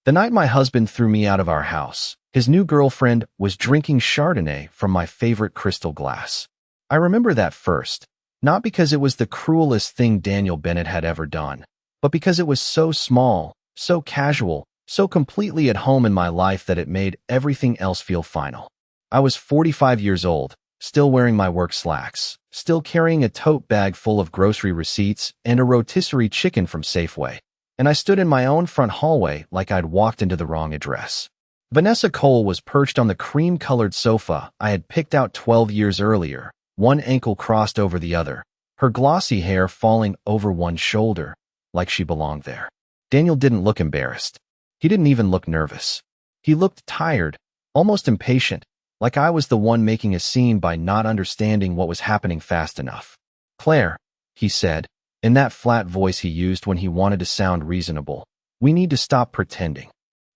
The night my husband threw me out of our house, his new girlfriend was drinking Chardonnay from my favorite crystal glass. I remember that first, not because it was the cruelest thing Daniel Bennett had ever done, but because it was so small, so casual, so completely at home in my life that it made everything else feel final. I was 45 years old, still wearing my work slacks, still carrying a tote bag full of grocery receipts and a rotisserie chicken from Safeway, and I stood in my own front hallway like I'd walked into the wrong address. Vanessa Cole was perched on the cream-colored sofa I had picked out 12 years earlier, one ankle crossed over the other, her glossy hair falling over one shoulder, like she belonged there. Daniel didn't look embarrassed. He didn't even look nervous. He looked tired, almost impatient, like I was the one making a scene by not understanding what was happening fast enough. "Claire," he said, in that flat voice he used when he wanted to sound reasonable, "we need to stop pretending."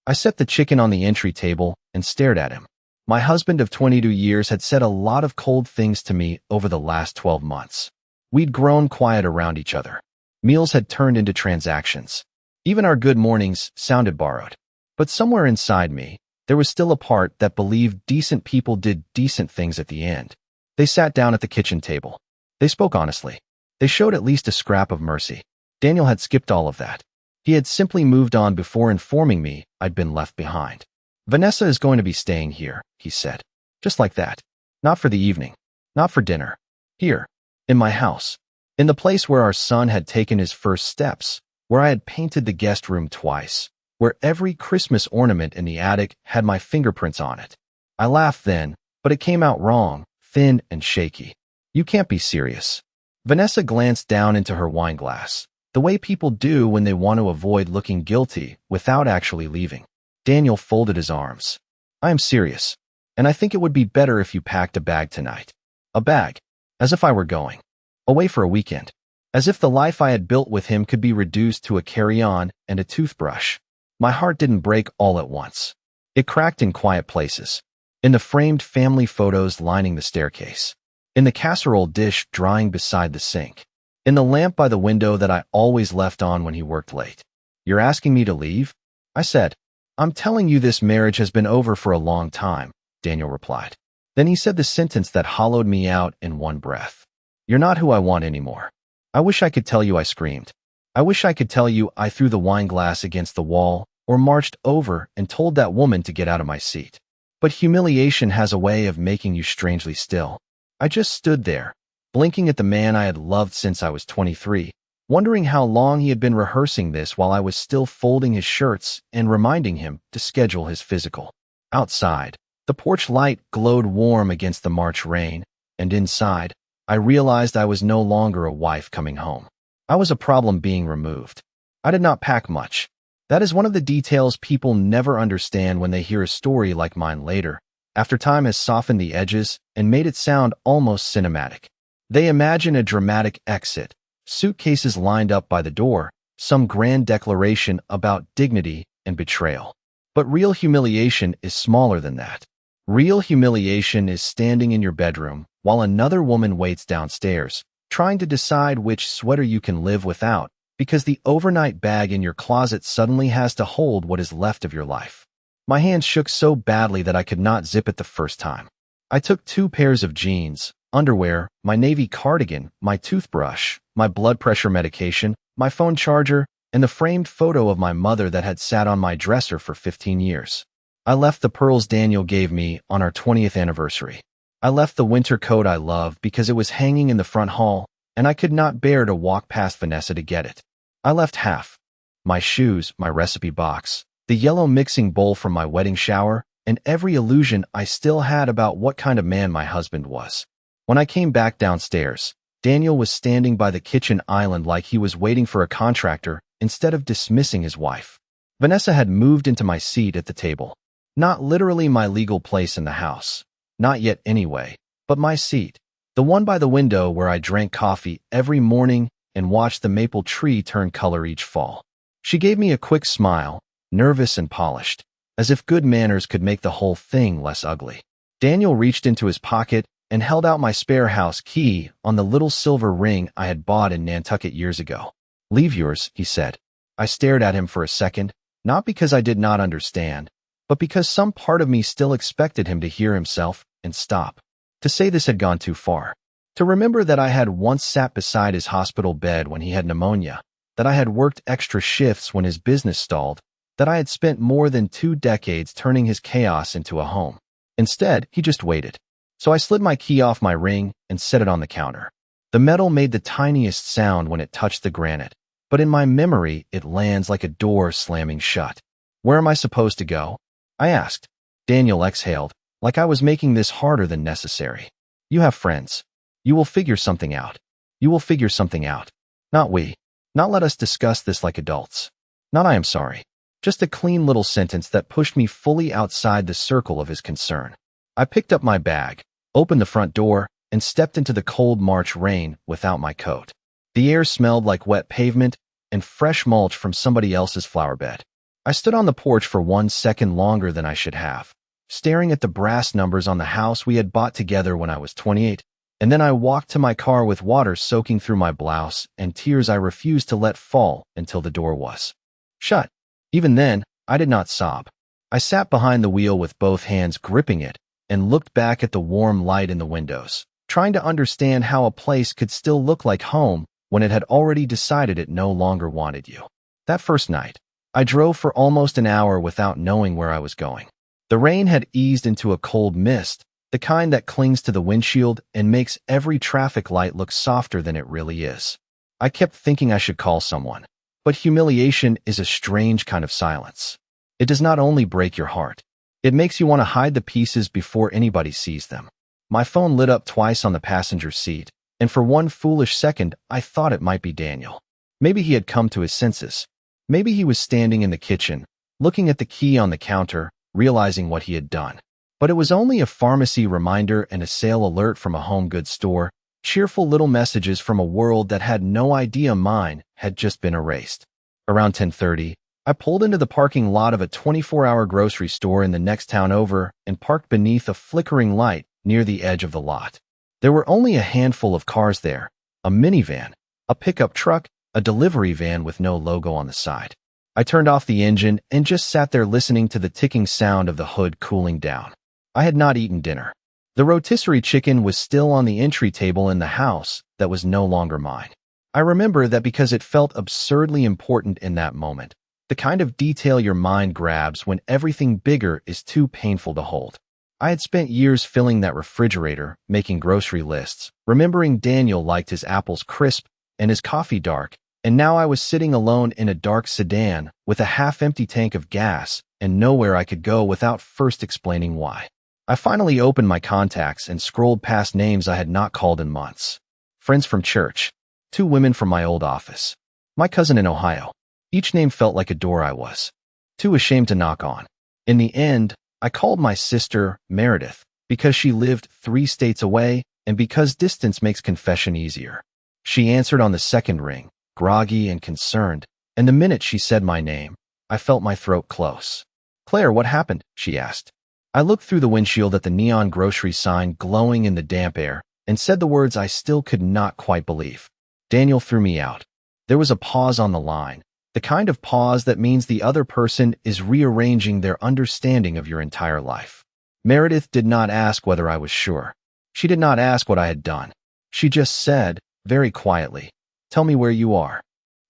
I set the chicken on the entry table and stared at him. My husband of 22 years had said a lot of cold things to me over the last 12 months. We'd grown quiet around each other. Meals had turned into transactions. Even our good mornings sounded borrowed. But somewhere inside me, there was still a part that believed decent people did decent things at the end. They sat down at the kitchen table. They spoke honestly. They showed at least a scrap of mercy. Daniel had skipped all of that. He had simply moved on before informing me I'd been left behind. "Vanessa is going to be staying here," he said. "Just like that. Not for the evening. Not for dinner. Here. In my house. In the place where our son had taken his first steps, where I had painted the guest room twice, where every Christmas ornament in the attic had my fingerprints on it." I laughed then, but it came out wrong, thin and shaky. "You can't be serious." Vanessa glanced down into her wine glass, the way people do when they want to avoid looking guilty without actually leaving. Daniel folded his arms. "I am serious, and I think it would be better if you packed a bag tonight." A bag. As if I were going away for a weekend. As if the life I had built with him could be reduced to a carry-on and a toothbrush. My heart didn't break all at once. It cracked in quiet places. In the framed family photos lining the staircase. In the casserole dish drying beside the sink. In the lamp by the window that I always left on when he worked late. "You're asking me to leave?" I said. "I'm telling you this marriage has been over for a long time," Daniel replied. Then he said the sentence that hollowed me out in one breath. "You're not who I want anymore." I wish I could tell you I screamed. I wish I could tell you I threw the wine glass against the wall or marched over and told that woman to get out of my seat. But humiliation has a way of making you strangely still. I just stood there, blinking at the man I had loved since I was 23, wondering how long he had been rehearsing this while I was still folding his shirts and reminding him to schedule his physical. Outside, the porch light glowed warm against the March rain, and inside, I realized I was no longer a wife coming home. I was a problem being removed. I did not pack much. That is one of the details people never understand when they hear a story like mine later, after time has softened the edges and made it sound almost cinematic. They imagine a dramatic exit, suitcases lined up by the door, some grand declaration about dignity and betrayal. But real humiliation is smaller than that. Real humiliation is standing in your bedroom while another woman waits downstairs, trying to decide which sweater you can live without, because the overnight bag in your closet suddenly has to hold what is left of your life. My hands shook so badly that I could not zip it the first time. I took 2 pairs of jeans, underwear, my navy cardigan, my toothbrush, my blood pressure medication, my phone charger, and the framed photo of my mother that had sat on my dresser for 15 years. I left the pearls Daniel gave me on our 20th anniversary. I left the winter coat I loved because it was hanging in the front hall, and I could not bear to walk past Vanessa to get it. I left half. My shoes, my recipe box, the yellow mixing bowl from my wedding shower, and every illusion I still had about what kind of man my husband was. When I came back downstairs, Daniel was standing by the kitchen island like he was waiting for a contractor instead of dismissing his wife. Vanessa had moved into my seat at the table. Not literally my legal place in the house. Not yet anyway, but my seat. The one by the window where I drank coffee every morning and watched the maple tree turn color each fall. She gave me a quick smile, nervous and polished, as if good manners could make the whole thing less ugly. Daniel reached into his pocket and held out my spare house key on the little silver ring I had bought in Nantucket years ago. "Leave yours," he said. I stared at him for a second, Not because I did not understand, but because some part of me still expected him to hear himself and stop. To say this had gone too far. To remember that I had once sat beside his hospital bed when he had pneumonia, that I had worked extra shifts when his business stalled, that I had spent more than 2 decades turning his chaos into a home. Instead, he just waited. So I slid my key off my ring and set it on the counter. The metal made the tiniest sound when it touched the granite, but in my memory, it lands like a door slamming shut. Where am I supposed to go? I asked. Daniel exhaled, like I was making this harder than necessary. You have friends. You will figure something out. You will figure something out. Not we. Not let us discuss this like adults. Not I am sorry. Just a clean little sentence that pushed me fully outside the circle of his concern. I picked up my bag, opened the front door, and stepped into the cold March rain without my coat. The air smelled like wet pavement and fresh mulch from somebody else's flower bed. I stood on the porch for 1 second longer than I should have, staring at the brass numbers on the house we had bought together when I was 28, and then I walked to my car with water soaking through my blouse and tears I refused to let fall until the door was shut. Even then, I did not sob. I sat behind the wheel with both hands gripping it and looked back at the warm light in the windows, trying to understand how a place could still look like home when it had already decided it no longer wanted you. That first night, I drove for almost an hour without knowing where I was going. The rain had eased into a cold mist, the kind that clings to the windshield and makes every traffic light look softer than it really is. I kept thinking I should call someone, but humiliation is a strange kind of silence. It does not only break your heart, it makes you want to hide the pieces before anybody sees them. My phone lit up twice on the passenger seat, and for one foolish second, I thought it might be Daniel. Maybe he had come to his senses. Maybe he was standing in the kitchen, looking at the key on the counter, realizing what he had done. But it was only a pharmacy reminder and a sale alert from a home goods store, cheerful little messages from a world that had no idea mine had just been erased. Around 10:30, I pulled into the parking lot of a 24-hour grocery store in the next town over and parked beneath a flickering light near the edge of the lot. There were only a handful of cars there, a minivan, a pickup truck, a delivery van with no logo on the side. I turned off the engine and just sat there listening to the ticking sound of the hood cooling down. I had not eaten dinner. The rotisserie chicken was still on the entry table in the house that was no longer mine. I remember that because it felt absurdly important in that moment, the kind of detail your mind grabs when everything bigger is too painful to hold. I had spent years filling that refrigerator, making grocery lists, remembering Daniel liked his apples crisp and his coffee dark, and now I was sitting alone in a dark sedan with a half-empty tank of gas and nowhere I could go without first explaining why. I finally opened my contacts and scrolled past names I had not called in months. Friends from church, 2 women from my old office, my cousin in Ohio. Each name felt like a door I was too ashamed to knock on. In the end, I called my sister, Meredith, because she lived 3 states away and because distance makes confession easier. She answered on the second ring, groggy and concerned, and the minute she said my name, I felt my throat close. "Claire, what happened?" she asked. I looked through the windshield at the neon grocery sign glowing in the damp air and said the words I still could not quite believe. Daniel threw me out. There was a pause on the line, the kind of pause that means the other person is rearranging their understanding of your entire life. Meredith did not ask whether I was sure. She did not ask what I had done. She just said, very quietly, "Tell me where you are."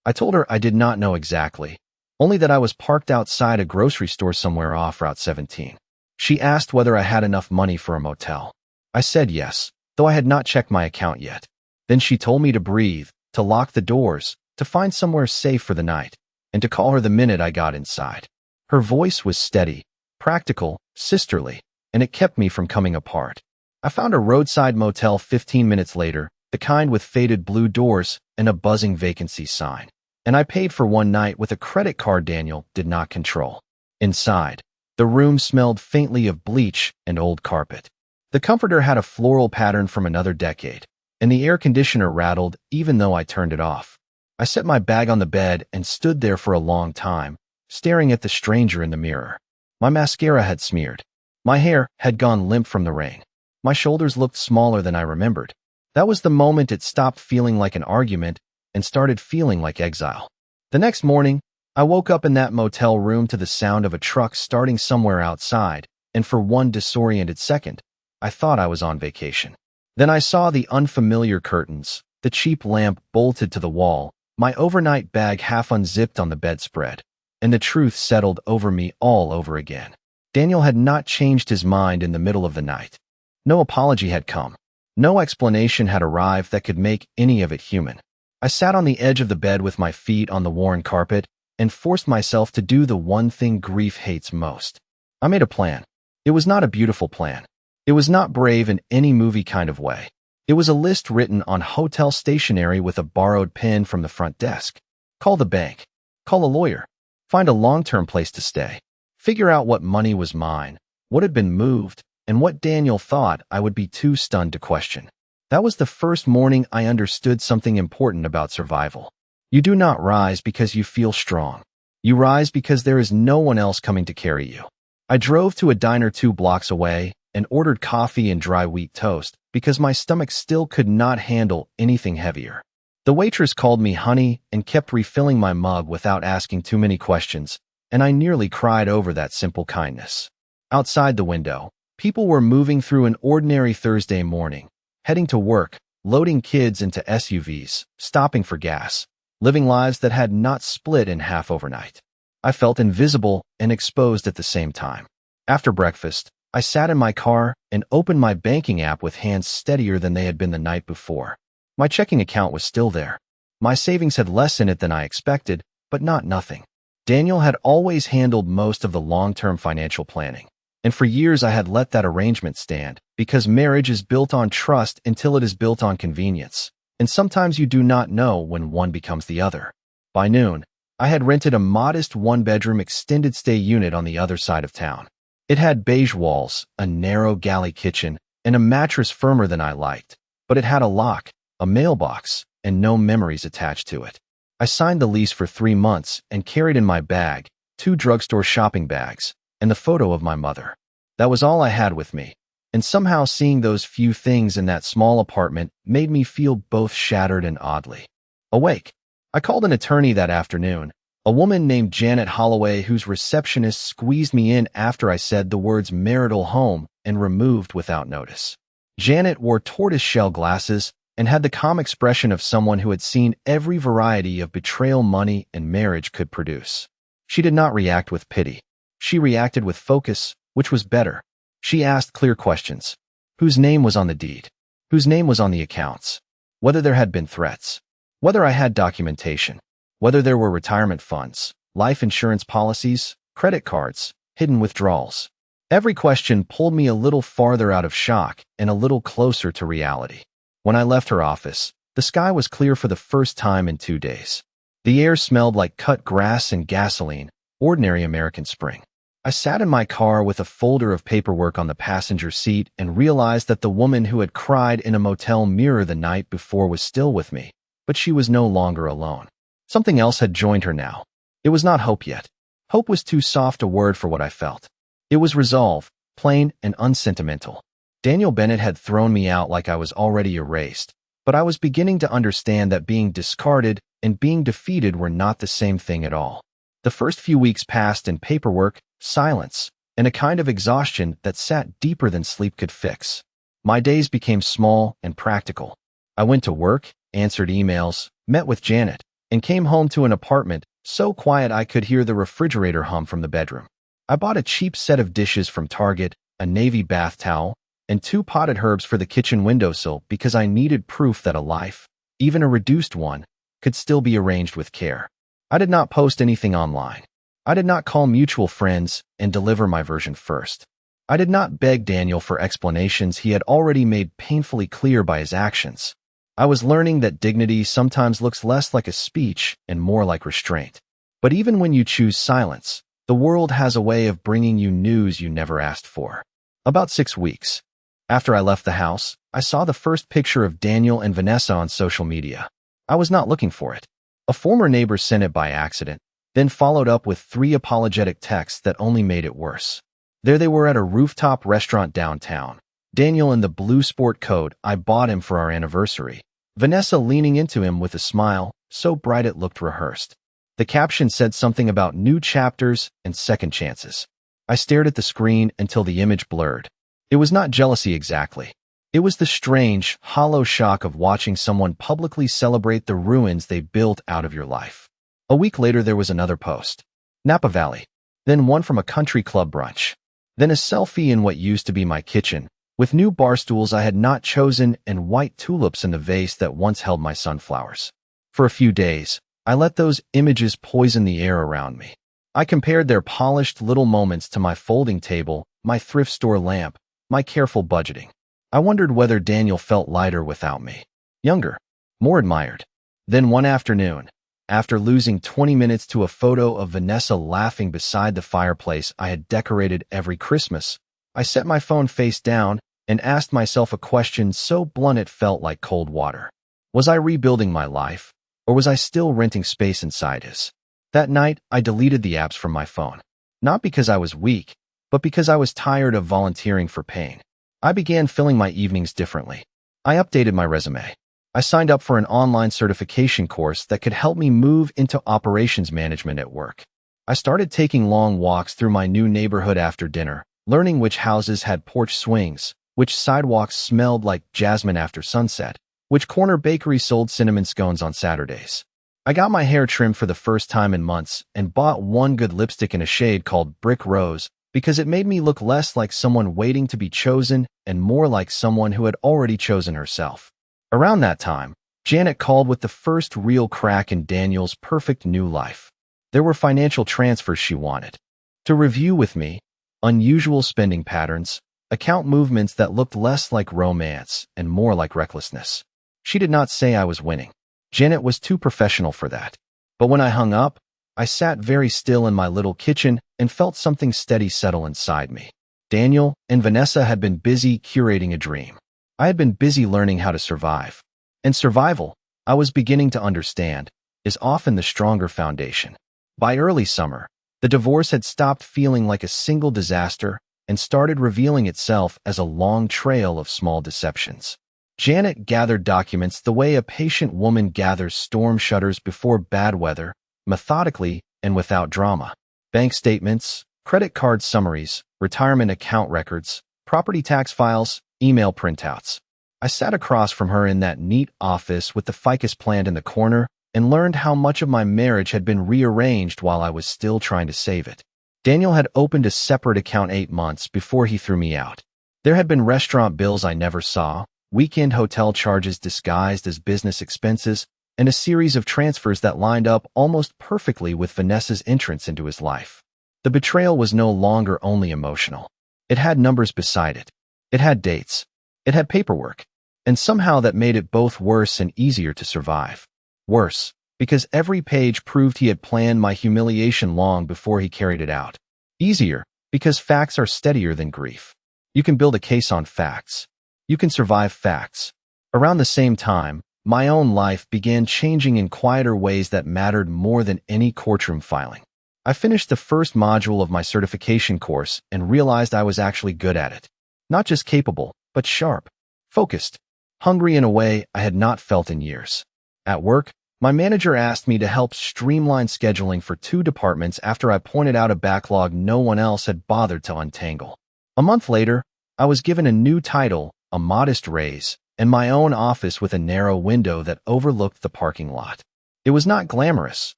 I told her I did not know exactly, only that I was parked outside a grocery store somewhere off Route 17. She asked whether I had enough money for a motel. I said yes, though I had not checked my account yet. Then she told me to breathe, to lock the doors, to find somewhere safe for the night, and to call her the minute I got inside. Her voice was steady, practical, sisterly, and it kept me from coming apart. I found a roadside motel 15 minutes later, the kind with faded blue doors and a buzzing vacancy sign. And I paid for one night with a credit card Daniel did not control. Inside, the room smelled faintly of bleach and old carpet. The comforter had a floral pattern from another decade, and the air conditioner rattled even though I turned it off. I set my bag on the bed and stood there for a long time, staring at the stranger in the mirror. My mascara had smeared. My hair had gone limp from the rain. My shoulders looked smaller than I remembered. That was the moment it stopped feeling like an argument and started feeling like exile. The next morning, I woke up in that motel room to the sound of a truck starting somewhere outside, and for one disoriented second, I thought I was on vacation. Then I saw the unfamiliar curtains, the cheap lamp bolted to the wall, my overnight bag half unzipped on the bedspread, and the truth settled over me all over again. Daniel had not changed his mind in the middle of the night. No apology had come. No explanation had arrived that could make any of it human. I sat on the edge of the bed with my feet on the worn carpet and forced myself to do the one thing grief hates most. I made a plan. It was not a beautiful plan. It was not brave in any movie kind of way. It was a list written on hotel stationery with a borrowed pen from the front desk. Call the bank. Call a lawyer. Find a long-term place to stay. Figure out what money was mine, what had been moved, and what Daniel thought I would be too stunned to question. That was the first morning I understood something important about survival. You do not rise because you feel strong. You rise because there is no one else coming to carry you. I drove to a diner 2 blocks away and ordered coffee and dry wheat toast because my stomach still could not handle anything heavier. The waitress called me honey and kept refilling my mug without asking too many questions, and I nearly cried over that simple kindness. Outside the window, people were moving through an ordinary Thursday morning, heading to work, loading kids into SUVs, stopping for gas, living lives that had not split in half overnight. I felt invisible and exposed at the same time. After breakfast, I sat in my car and opened my banking app with hands steadier than they had been the night before. My checking account was still there. My savings had less in it than I expected, but not nothing. Daniel had always handled most of the long-term financial planning, and for years I had let that arrangement stand, because marriage is built on trust until it is built on convenience, and sometimes you do not know when one becomes the other. By noon, I had rented a modest 1-bedroom extended stay unit on the other side of town. It had beige walls, a narrow galley kitchen, and a mattress firmer than I liked, but it had a lock, a mailbox, and no memories attached to it. I signed the lease for 3 months and carried in my bag 2 drugstore shopping bags and the photo of my mother. That was all I had with me, and somehow seeing those few things in that small apartment made me feel both shattered and oddly awake. I called an attorney that afternoon, a woman named Janet Holloway, whose receptionist squeezed me in after I said the words marital home and removed without notice. Janet wore tortoiseshell glasses and had the calm expression of someone who had seen every variety of betrayal money and marriage could produce. She did not react with pity. She reacted with focus, which was better. She asked clear questions. Whose name was on the deed? Whose name was on the accounts? Whether there had been threats. Whether I had documentation. Whether there were retirement funds, life insurance policies, credit cards, hidden withdrawals. Every question pulled me a little farther out of shock and a little closer to reality. When I left her office, the sky was clear for the first time in 2 days. The air smelled like cut grass and gasoline, ordinary American spring. I sat in my car with a folder of paperwork on the passenger seat and realized that the woman who had cried in a motel mirror the night before was still with me, but she was no longer alone. Something else had joined her now. It was not hope yet. Hope was too soft a word for what I felt. It was resolve, plain and unsentimental. Daniel Bennett had thrown me out like I was already erased, but I was beginning to understand that being discarded and being defeated were not the same thing at all. The first few weeks passed in paperwork, silence, and a kind of exhaustion that sat deeper than sleep could fix. My days became small and practical. I went to work, answered emails, met with Janet, and came home to an apartment so quiet I could hear the refrigerator hum from the bedroom. I bought a cheap set of dishes from Target, a navy bath towel, and 2 potted herbs for the kitchen windowsill because I needed proof that a life, even a reduced one, could still be arranged with care. I did not post anything online. I did not call mutual friends and deliver my version first. I did not beg Daniel for explanations he had already made painfully clear by his actions. I was learning that dignity sometimes looks less like a speech and more like restraint. But even when you choose silence, the world has a way of bringing you news you never asked for. About 6 weeks after I left the house, I saw the first picture of Daniel and Vanessa on social media. I was not looking for it. A former neighbor sent it by accident, then followed up with 3 apologetic texts that only made it worse. There they were at a rooftop restaurant downtown. Daniel in the blue sport coat I bought him for our anniversary. Vanessa leaning into him with a smile, so bright it looked rehearsed. The caption said something about new chapters and second chances. I stared at the screen until the image blurred. It was not jealousy exactly. It was the strange, hollow shock of watching someone publicly celebrate the ruins they built out of your life. A week later, there was another post. Napa Valley. Then one from a country club brunch. Then a selfie in what used to be my kitchen, with new bar stools I had not chosen and white tulips in the vase that once held my sunflowers. For a few days, I let those images poison the air around me. I compared their polished little moments to my folding table, my thrift store lamp, my careful budgeting. I wondered whether Daniel felt lighter without me. Younger. More admired. Then one afternoon, after losing 20 minutes to a photo of Vanessa laughing beside the fireplace I had decorated every Christmas, I set my phone face down and asked myself a question so blunt it felt like cold water. Was I rebuilding my life, or was I still renting space inside his? That night, I deleted the apps from my phone. Not because I was weak, but because I was tired of volunteering for pain. I began filling my evenings differently. I updated my resume. I signed up for an online certification course that could help me move into operations management at work. I started taking long walks through my new neighborhood after dinner, learning which houses had porch swings, which sidewalks smelled like jasmine after sunset, which corner bakery sold cinnamon scones on Saturdays. I got my hair trimmed for the first time in months and bought one good lipstick in a shade called Brick Rose because it made me look less like someone waiting to be chosen and more like someone who had already chosen herself. Around that time, Janet called with the first real crack in Daniel's perfect new life. There were financial transfers she wanted to review with me, unusual spending patterns, account movements that looked less like romance and more like recklessness. She did not say I was winning. Janet was too professional for that. But when I hung up, I sat very still in my little kitchen and felt something steady settle inside me. Daniel and Vanessa had been busy curating a dream. I had been busy learning how to survive. And survival, I was beginning to understand, is often the stronger foundation. By early summer, the divorce had stopped feeling like a single disaster and started revealing itself as a long trail of small deceptions. Janet gathered documents the way a patient woman gathers storm shutters before bad weather, methodically and without drama. Bank statements, credit card summaries, retirement account records, property tax files, email printouts. I sat across from her in that neat office with the ficus plant in the corner and learned how much of my marriage had been rearranged while I was still trying to save it. Daniel had opened a separate account 8 months before he threw me out. There had been restaurant bills I never saw, weekend hotel charges disguised as business expenses, and a series of transfers that lined up almost perfectly with Vanessa's entrance into his life. The betrayal was no longer only emotional. It had numbers beside it. It had dates. It had paperwork. And somehow that made it both worse and easier to survive. Worse, because every page proved he had planned my humiliation long before he carried it out. Easier, because facts are steadier than grief. You can build a case on facts. You can survive facts. Around the same time, my own life began changing in quieter ways that mattered more than any courtroom filing. I finished the first module of my certification course and realized I was actually good at it. Not just capable, but sharp, focused, hungry in a way I had not felt in years. At work, my manager asked me to help streamline scheduling for 2 departments after I pointed out a backlog no one else had bothered to untangle. A month later, I was given a new title, a modest raise, and my own office with a narrow window that overlooked the parking lot. It was not glamorous,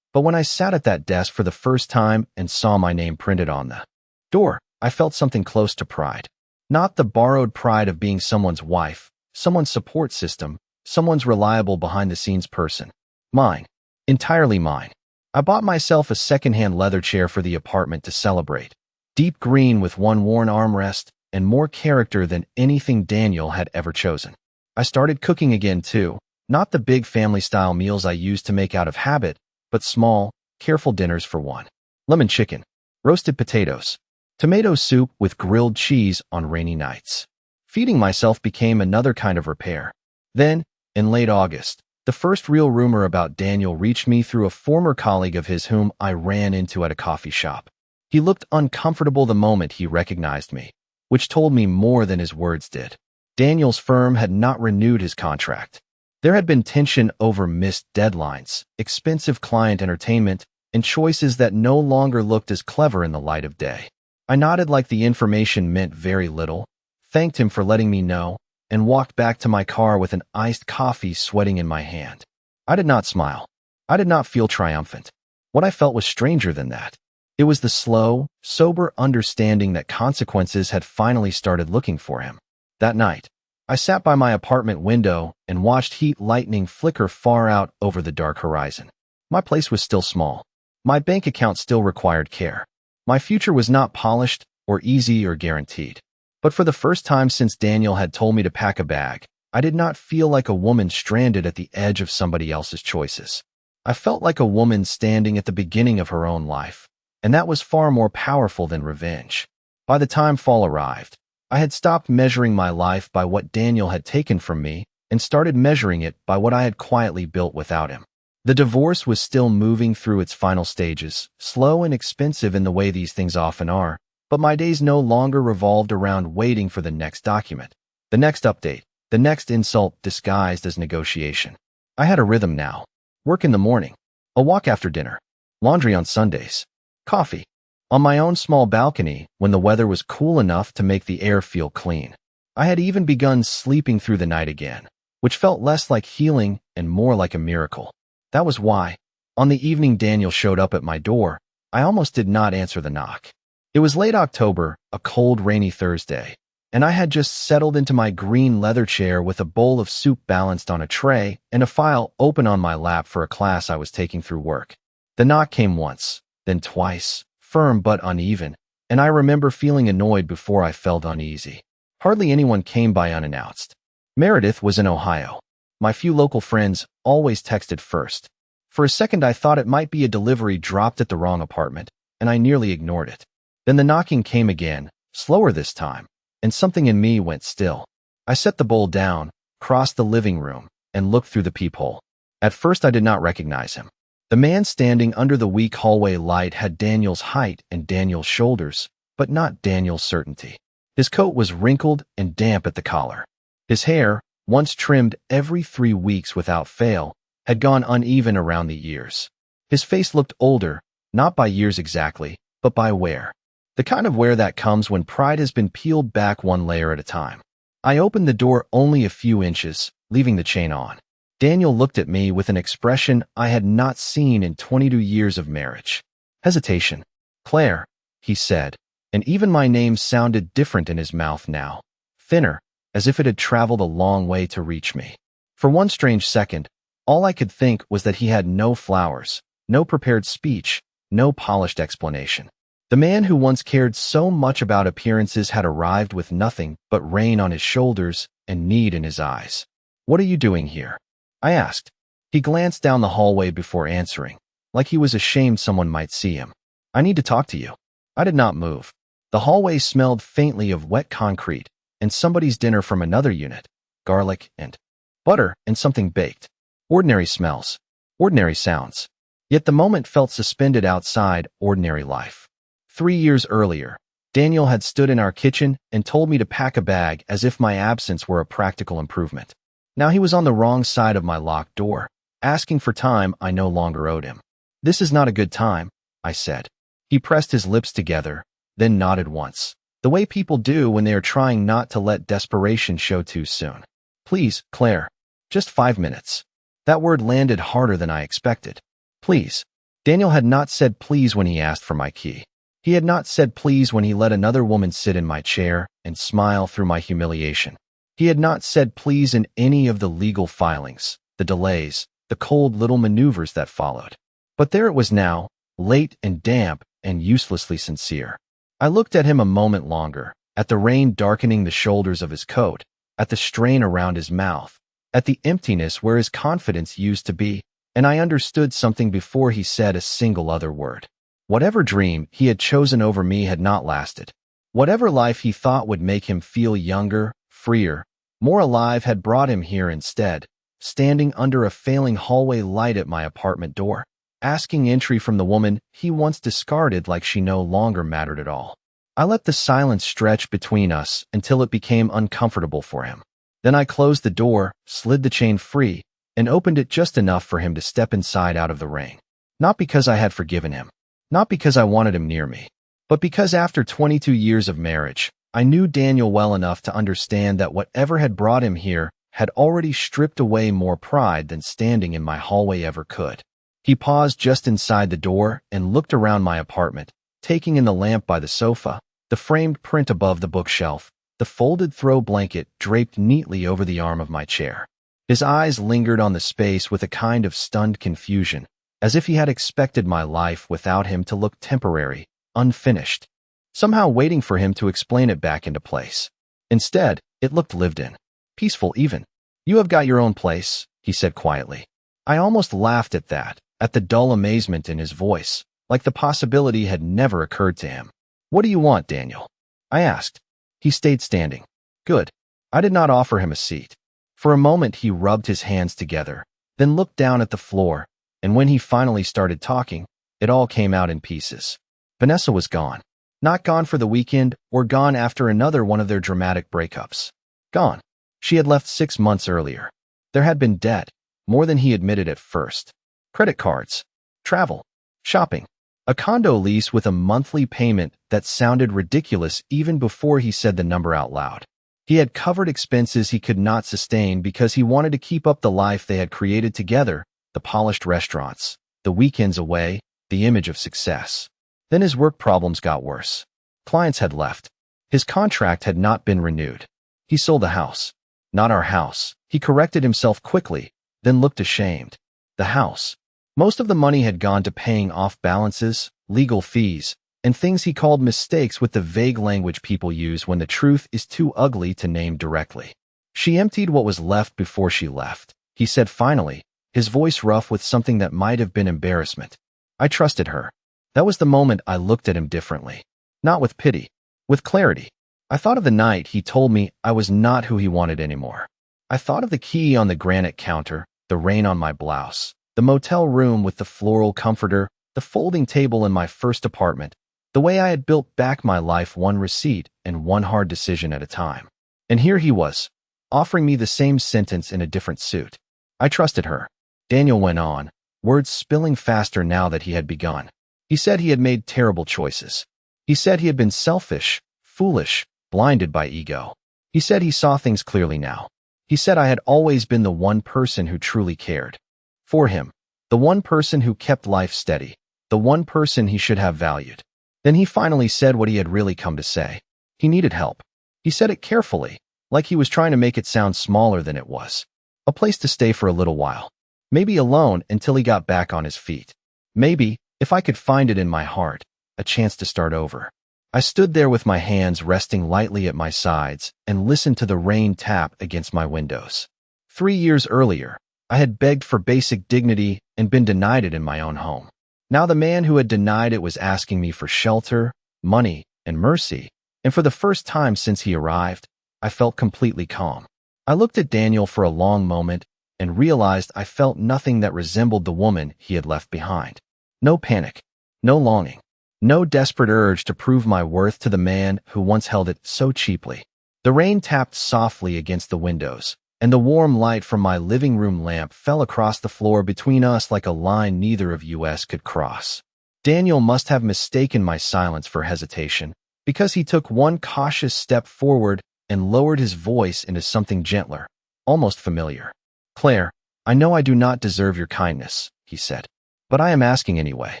but when I sat at that desk for the first time and saw my name printed on the door, I felt something close to pride. Not the borrowed pride of being someone's wife, someone's support system, someone's reliable behind-the-scenes person. Mine. Entirely mine. I bought myself a second-hand leather chair for the apartment to celebrate. Deep green with one worn armrest and more character than anything Daniel had ever chosen. I started cooking again too, not the big family-style meals I used to make out of habit, but small, careful dinners for one. Lemon chicken, roasted potatoes, tomato soup with grilled cheese on rainy nights. Feeding myself became another kind of repair. Then, in late August, the first real rumor about Daniel reached me through a former colleague of his whom I ran into at a coffee shop. He looked uncomfortable the moment he recognized me, which told me more than his words did. Daniel's firm had not renewed his contract. There had been tension over missed deadlines, expensive client entertainment, and choices that no longer looked as clever in the light of day. I nodded like the information meant very little, thanked him for letting me know, and walked back to my car with an iced coffee sweating in my hand. I did not smile. I did not feel triumphant. What I felt was stranger than that. It was the slow, sober understanding that consequences had finally started looking for him. That night, I sat by my apartment window and watched heat lightning flicker far out over the dark horizon. My place was still small. My bank account still required care. My future was not polished or easy or guaranteed. But for the first time since Daniel had told me to pack a bag, I did not feel like a woman stranded at the edge of somebody else's choices. I felt like a woman standing at the beginning of her own life, and that was far more powerful than revenge. By the time fall arrived, I had stopped measuring my life by what Daniel had taken from me and started measuring it by what I had quietly built without him. The divorce was still moving through its final stages, slow and expensive in the way these things often are, but my days no longer revolved around waiting for the next document, the next update, the next insult disguised as negotiation. I had a rhythm now. Work in the morning, a walk after dinner, laundry on Sundays, coffee on my own small balcony when the weather was cool enough to make the air feel clean. I had even begun sleeping through the night again, which felt less like healing and more like a miracle. That was why, on the evening Daniel showed up at my door, I almost did not answer the knock. It was late October, a cold, rainy Thursday, and I had just settled into my green leather chair with a bowl of soup balanced on a tray and a file open on my lap for a class I was taking through work. The knock came once, then twice, firm but uneven, and I remember feeling annoyed before I felt uneasy. Hardly anyone came by unannounced. Meredith was in Ohio. My few local friends always texted first. For a second I thought it might be a delivery dropped at the wrong apartment, and I nearly ignored it. Then the knocking came again, slower this time, and something in me went still. I set the bowl down, crossed the living room, and looked through the peephole. At first I did not recognize him. The man standing under the weak hallway light had Daniel's height and Daniel's shoulders, but not Daniel's certainty. His coat was wrinkled and damp at the collar. His hair, once trimmed every 3 weeks without fail, had gone uneven around the ears. His face looked older, not by years exactly, but by wear. The kind of wear that comes when pride has been peeled back one layer at a time. I opened the door only a few inches, leaving the chain on. Daniel looked at me with an expression I had not seen in 22 years of marriage. Hesitation. "Claire," he said, and even my name sounded different in his mouth now, thinner, as if it had traveled a long way to reach me. For one strange second, all I could think was that he had no flowers, no prepared speech, no polished explanation. The man who once cared so much about appearances had arrived with nothing but rain on his shoulders and need in his eyes. "What are you doing here?" I asked. He glanced down the hallway before answering, like he was ashamed someone might see him. "I need to talk to you." I did not move. The hallway smelled faintly of wet concrete and somebody's dinner from another unit, garlic and butter and something baked. Ordinary smells, ordinary sounds. Yet the moment felt suspended outside ordinary life. 3 years earlier, Daniel had stood in our kitchen and told me to pack a bag as if my absence were a practical improvement. Now he was on the wrong side of my locked door, asking for time I no longer owed him. "This is not a good time," I said. He pressed his lips together, then nodded once, the way people do when they are trying not to let desperation show too soon. "Please, Claire, just 5 minutes." That word landed harder than I expected. Please. Daniel had not said please when he asked for my key. He had not said please when he let another woman sit in my chair and smile through my humiliation. He had not said please in any of the legal filings, the delays, the cold little maneuvers that followed. But there it was now, late and damp and uselessly sincere. I looked at him a moment longer, at the rain darkening the shoulders of his coat, at the strain around his mouth, at the emptiness where his confidence used to be, and I understood something before he said a single other word. Whatever dream he had chosen over me had not lasted. Whatever life he thought would make him feel younger, freer, more alive had brought him here instead, standing under a failing hallway light at my apartment door, asking entry from the woman he once discarded like she no longer mattered at all. I let the silence stretch between us until it became uncomfortable for him. Then I closed the door, slid the chain free, and opened it just enough for him to step inside out of the rain. Not because I had forgiven him. Not because I wanted him near me. But because after 22 years of marriage, I knew Daniel well enough to understand that whatever had brought him here had already stripped away more pride than standing in my hallway ever could. He paused just inside the door and looked around my apartment, taking in the lamp by the sofa, the framed print above the bookshelf, the folded throw blanket draped neatly over the arm of my chair. His eyes lingered on the space with a kind of stunned confusion, as if he had expected my life without him to look temporary, unfinished, somehow waiting for him to explain it back into place. Instead, it looked lived in, peaceful even. "You have got your own place," he said quietly. I almost laughed at that, at the dull amazement in his voice, like the possibility had never occurred to him. "What do you want, Daniel?" I asked. He stayed standing. Good. I did not offer him a seat. For a moment he rubbed his hands together, then looked down at the floor, and when he finally started talking, it all came out in pieces. Vanessa was gone. Not gone for the weekend or gone after another one of their dramatic breakups. Gone. She had left 6 months earlier. There had been debt, more than he admitted at first. Credit cards, travel, shopping, a condo lease with a monthly payment that sounded ridiculous even before he said the number out loud. He had covered expenses he could not sustain because he wanted to keep up the life they had created together, the polished restaurants, the weekends away, the image of success. Then his work problems got worse. Clients had left. His contract had not been renewed. He sold the house. Not our house. He corrected himself quickly, then looked ashamed. The house. Most of the money had gone to paying off balances, legal fees, and things he called mistakes with the vague language people use when the truth is too ugly to name directly. She emptied what was left before she left, he said finally, his voice rough with something that might have been embarrassment. I trusted her. That was the moment I looked at him differently. Not with pity, with clarity. I thought of the night he told me I was not who he wanted anymore. I thought of the key on the granite counter, the rain on my blouse, the motel room with the floral comforter, the folding table in my first apartment, the way I had built back my life one receipt and one hard decision at a time. And here he was, offering me the same sentence in a different suit. I trusted her. Daniel went on, words spilling faster now that he had begun. He said he had made terrible choices. He said he had been selfish, foolish, blinded by ego. He said he saw things clearly now. He said I had always been the one person who truly cared. For him, the one person who kept life steady, the one person he should have valued. Then he finally said what he had really come to say. He needed help. He said it carefully, like he was trying to make it sound smaller than it was. A place to stay for a little while. Maybe alone until he got back on his feet. Maybe, if I could find it in my heart, a chance to start over. I stood there with my hands resting lightly at my sides and listened to the rain tap against my windows. 3 years earlier, I had begged for basic dignity and been denied it in my own home. Now the man who had denied it was asking me for shelter, money, and mercy, and for the first time since he arrived, I felt completely calm. I looked at Daniel for a long moment and realized I felt nothing that resembled the woman he had left behind. No panic, no longing, no desperate urge to prove my worth to the man who once held it so cheaply. The rain tapped softly against the windows, and the warm light from my living room lamp fell across the floor between us like a line neither of us could cross. Daniel must have mistaken my silence for hesitation, because he took one cautious step forward and lowered his voice into something gentler, almost familiar. "Claire, I know I do not deserve your kindness," he said, "but I am asking anyway.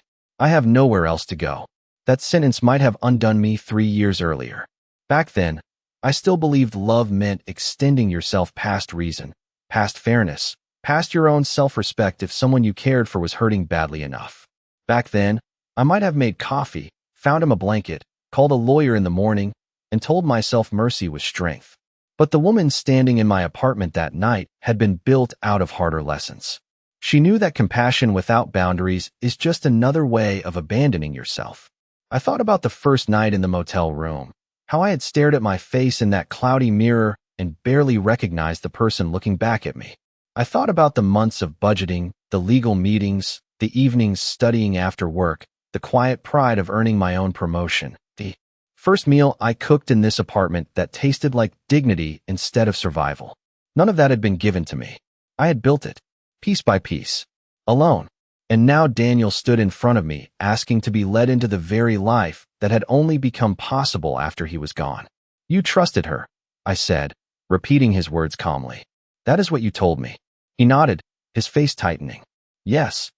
I have nowhere else to go." That sentence might have undone me 3 years earlier. Back then, I still believed love meant extending yourself past reason, past fairness, past your own self-respect if someone you cared for was hurting badly enough. Back then, I might have made coffee, found him a blanket, called a lawyer in the morning, and told myself mercy was strength. But the woman standing in my apartment that night had been built out of harder lessons. She knew that compassion without boundaries is just another way of abandoning yourself. I thought about the first night in the motel room, how I had stared at my face in that cloudy mirror and barely recognized the person looking back at me. I thought about the months of budgeting, the legal meetings, the evenings studying after work, the quiet pride of earning my own promotion, the first meal I cooked in this apartment that tasted like dignity instead of survival. None of that had been given to me. I had built it, piece by piece, alone. And now Daniel stood in front of me, asking to be led into the very life that had only become possible after he was gone. You trusted her, I said, repeating his words calmly. That is what you told me. He nodded, his face tightening. Yes.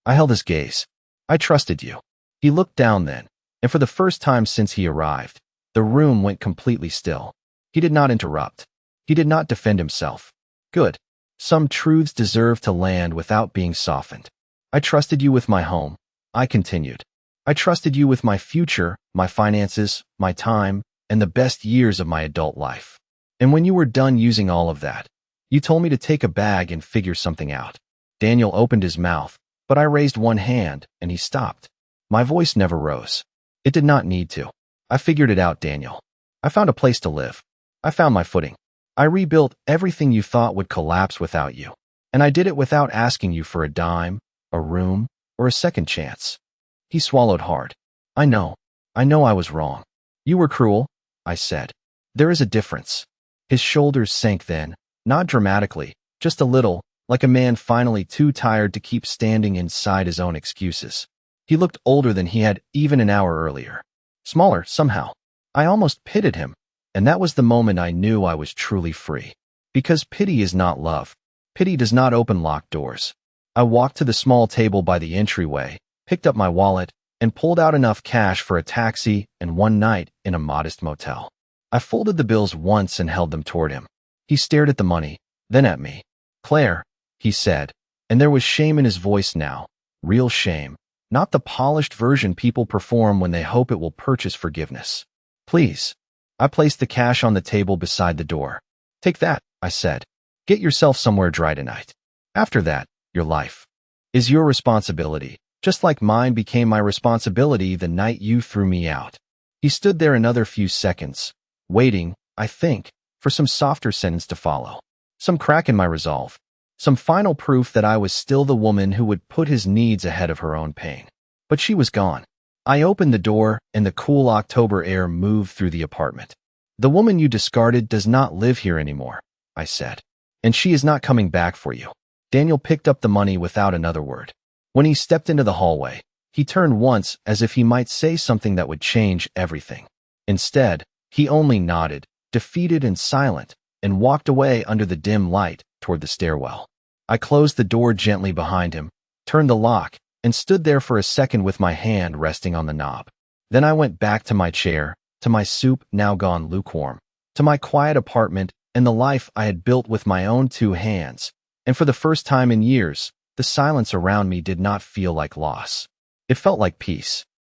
I held his gaze. I trusted you. He looked down then, and for the first time since he arrived, the room went completely still. He did not interrupt. He did not defend himself. Good. Some truths deserve to land without being softened. I trusted you with my home, I continued. I trusted you with my future, my finances, my time, and the best years of my adult life. And when you were done using all of that, you told me to take a bag and figure something out. Daniel opened his mouth, but I raised one hand, and he stopped. My voice never rose. It did not need to. I figured it out, Daniel. I found a place to live. I found my footing. I rebuilt everything you thought would collapse without you. And I did it without asking you for a dime, a room, or a second chance. He swallowed hard. I know I was wrong. You were cruel, I said. There is a difference. His shoulders sank then, not dramatically, just a little, like a man finally too tired to keep standing inside his own excuses. He looked older than he had even an hour earlier. Smaller, somehow. I almost pitied him, and that was the moment I knew I was truly free. Because pity is not love. Pity does not open locked doors. I walked to the small table by the entryway, picked up my wallet, and pulled out enough cash for a taxi and one night in a modest motel. I folded the bills once and held them toward him. He stared at the money, then at me. Claire, he said, and there was shame in his voice now, real shame, not the polished version people perform when they hope it will purchase forgiveness. Please. I placed the cash on the table beside the door. Take that, I said. Get yourself somewhere dry tonight. After that, your life is your responsibility, just like mine became my responsibility the night you threw me out. He stood there another few seconds, waiting, I think, for some softer sentence to follow. Some crack in my resolve. Some final proof that I was still the woman who would put his needs ahead of her own pain. But she was gone. I opened the door, and the cool October air moved through the apartment. The woman you discarded does not live here anymore, I said. And she is not coming back for you. Daniel picked up the money without another word. When he stepped into the hallway, he turned once as if he might say something that would change everything. Instead, he only nodded, defeated and silent, and walked away under the dim light toward the stairwell. I closed the door gently behind him, turned the lock, and stood there for a second with my hand resting on the knob. Then I went back to my chair, to my soup now gone lukewarm, to my quiet apartment and the life I had built with my own two hands. And for the first time in years, the silence around me did not feel like loss. It felt like peace.